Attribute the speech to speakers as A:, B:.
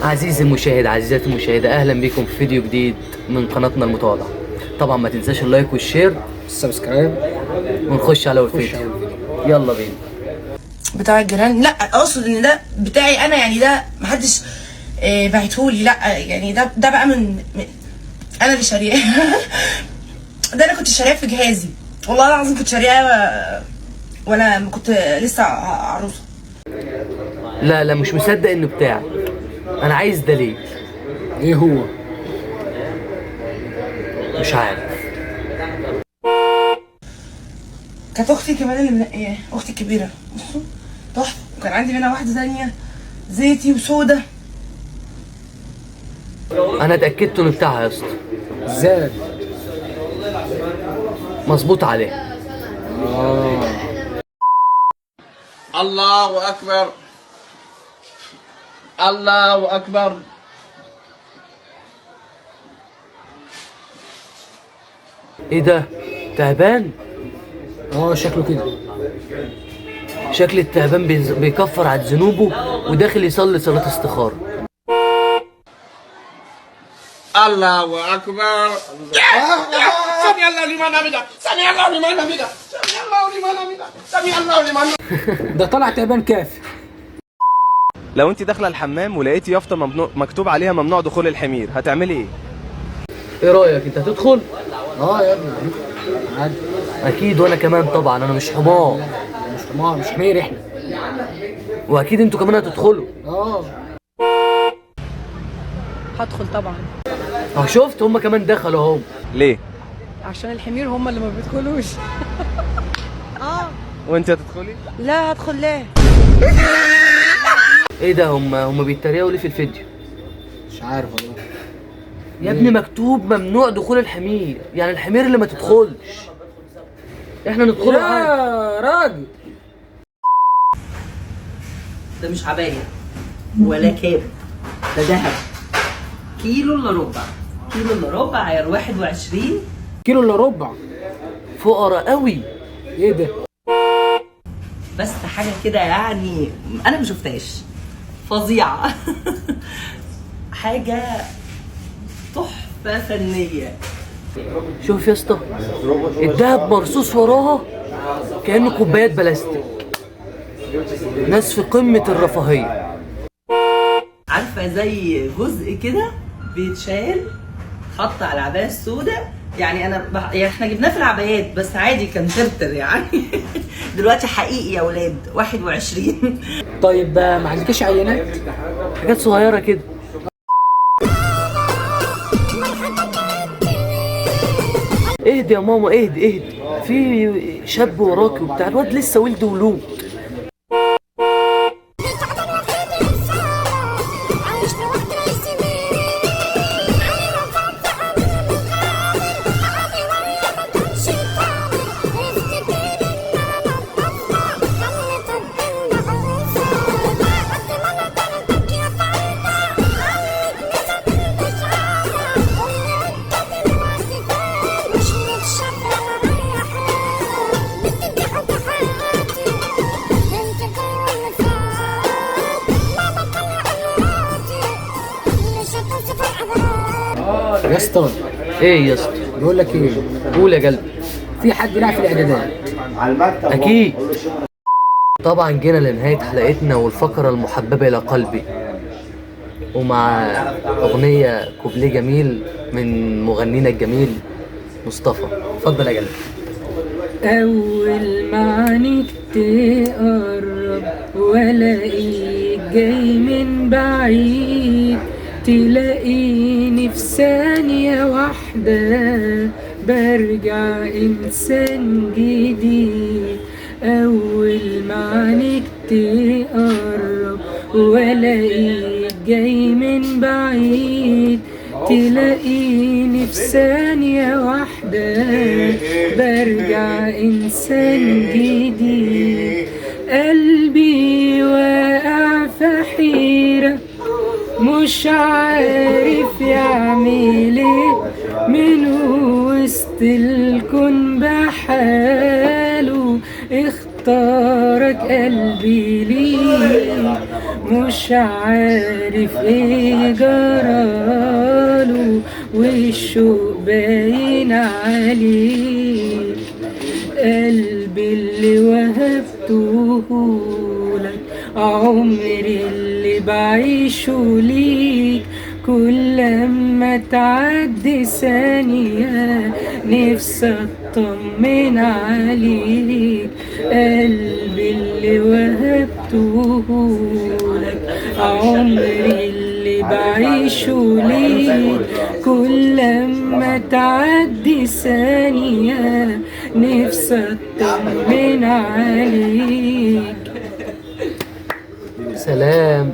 A: عزيزي المشاهد، عزيزاتي المشاهدة، أهلا بكم في فيديو جديد من قناتنا المتواضعة. طبعا ما تنساش اللايك والشير
B: السبسكرايب
A: ونخش على الفيديو. يلا بينا.
C: بتاع الجيران، لا اقصد ان ده بتاعي انا، يعني ده محدش بعتهولي، لا يعني ده بقى من انا اللي شارياه. ده انا كنت شارياه في جهازي، والله العظيم كنت شارياه وانا كنت لسه عروسه.
A: لا مش مصدق انه بتاعك. انا عايز دليل.
B: ايه هو؟
A: مش عارف.
C: كانت اختي كمان اللي منقياه، اختي الكبيره، بصوا تحفه. وكان عندي منها واحده ثانيه زيتي وسودا.
A: انا اتاكدت انه بتاعها يا اسطى.
B: ازاي؟
A: مظبوط عليه.
D: الله أكبر، الله أكبر.
A: ايه ده؟ تعبان؟
B: شكله كده.
A: شكل التعبان بيكفر عن ذنوبه وداخل يصلي صلاة استخارة.
D: الله أكبر. سمع الله لمن حمده، سمع الله لمن حمده، سمع الله لمن حمده، سمع الله لمن حمده.
B: ده طلع تعبان كافي.
E: لو انت داخله الحمام ولقيتي يافطه مكتوب عليها ممنوع دخول الحمير، هتعملي ايه؟
A: ايه رأيك؟ انت هتدخل؟
B: يا ابني عادي.
A: اكيد، وانا كمان طبعا، انا مش حمار.
B: مش حمار، مش حمير احنا.
A: واكيد انتوا كمان هتدخلوا.
F: هدخل طبعا.
A: شفت، هما كمان دخلوا اهو.
E: ليه؟
F: عشان الحمير هم اللي ما بيدخلوش.
E: وانت هتدخلي؟
F: لا هدخل ليه؟
A: ايه ده؟ هما بيتريقوا ليه في الفيديو؟
B: مش عارف والله.
A: يا ابني مكتوب ممنوع دخول الحمير، يعني الحمير اللي ما تدخلش. احنا ندخله عادي.
B: يا راجل،
G: ده مش عباية ولا كاب، ده دهب. كيلو الا ربع، كيلو الا ربع، عيار 21.
B: كيلو الا ربع.
A: فقراء قوي.
B: ايه ده؟
G: بس حاجة كده يعني أنا ما شفتهاش، فظيعة. حاجة تحفة فنية.
A: شوف يا اسطى، الدهب مرصوص وراها كأنه كوبايات بلاستيك. ناس في قمة الرفاهية.
G: عارفة زي جزء كده بيتشال، حط على العباية السوداء. يعني يعني احنا جبناه في العبايات بس عادي، كان ترتر يعني. دلوقتي حقيقي يا ولاد 21.
B: طيب ما عندكش عينات؟
A: حاجات صغيرة كده. اهدي يا ماما، اهدي. في شاب وراكي وبتاع، الواد لسه ولد ولود.
B: يا اسطى،
A: ايه يا اسطى؟
B: بقول لك ايه،
A: قول يا قلبي.
B: في حد يلعب في الاعدادات؟
A: اكيد. طبعا جينا لنهاية حلقتنا والفقرة المحببة الى قلبي، ومع اغنية كوبليه جميل من مغنينا الجميل مصطفى. اتفضل يا قلبي.
H: أول ما عينيك تقرب ولاقيك جاي من بعيد، تلاقيني في ثانية واحدة برجع إنسان جديد. أول ما عينيك تقرب ولاقيك جاي من بعيد، تلاقيني في ثانية واحدة برجع إنسان جديد. قلبي واقع في حيرة مش عارف يعمل ايه، من وسط الكون بحاله اختارك قلبي ليه. مش عارف ايه جراله، والشوق باين عليه. قلبي اللي وهبته لك، عمري اللي بعيشه ليك، كل لما تعدي ثانية نفسي اطمن عليك. قلبي اللي وهبته لك، عمري اللي بعيشه ليك، كل لما تعدي ثانية نفسي اطمن عليك.
A: سلام.